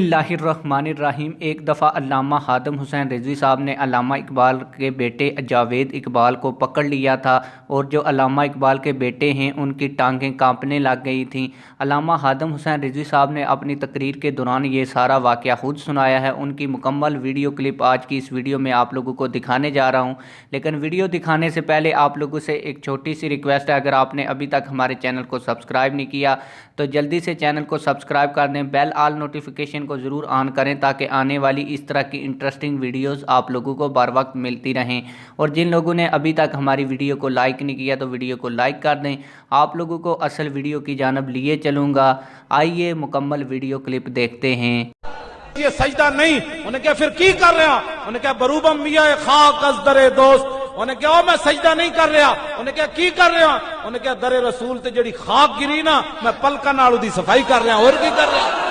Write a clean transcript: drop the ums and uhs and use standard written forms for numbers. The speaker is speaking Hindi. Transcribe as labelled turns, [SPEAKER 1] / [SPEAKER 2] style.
[SPEAKER 1] बिस्मिल्लाहिर्रहमानिर्रहीम। एक दफ़ा अल्लामा हादम हुसैन रिजवी साहब ने अल्लामा इकबाल के बेटे जावेद इकबाल को पकड़ लिया था और जो अल्लामा इकबाल के बेटे हैं उनकी टांगें कांपने लग गई थीं। अल्लामा हादम हुसैन रिजवी साहब ने अपनी तकरीर के दौरान ये सारा वाक़या खुद सुनाया है। उनकी मुकम्मल वीडियो क्लिप आज की इस वीडियो में आप लोगों को दिखाने जा रहा हूँ, लेकिन वीडियो दिखाने से पहले आप लोगों से एक छोटी सी रिक्वेस्ट है, अगर आपने अभी तक हमारे चैनल को सब्सक्राइब नहीं किया तो जल्दी से चैनल को सब्सक्राइब कर दें, बेल आल नोटिफिकेशन को ज़रूर ऑन करें ताकि आने वाली इस तरह की इंटरेस्टिंग वीडियोस आप लोगों को बर वक्त मिलती रहें। और जिन लोगों ने अभी तक हमारी वीडियो को लाइक नहीं किया तो वीडियो को लाइक कर दें। आप लोगों को असल वीडियो की जानब लिए चलूँगा। आइए मुकम्मल वीडियो क्लिप देखते हैं।
[SPEAKER 2] ये सजदा नहीं, उन्हें क्या फिर की कर रहा, उन्हें क्या बरूबम मिया खाक अज़दरे दोस्त, उन्हें क्या मैं सजदा नहीं कर रहा, उन्हें क्या की कर रहा, उन्हें क्या दरे रसूल ते जड़ी खाक गिरी ना मैं पलका नाल दी सफाई कर रहा और की कर रहा।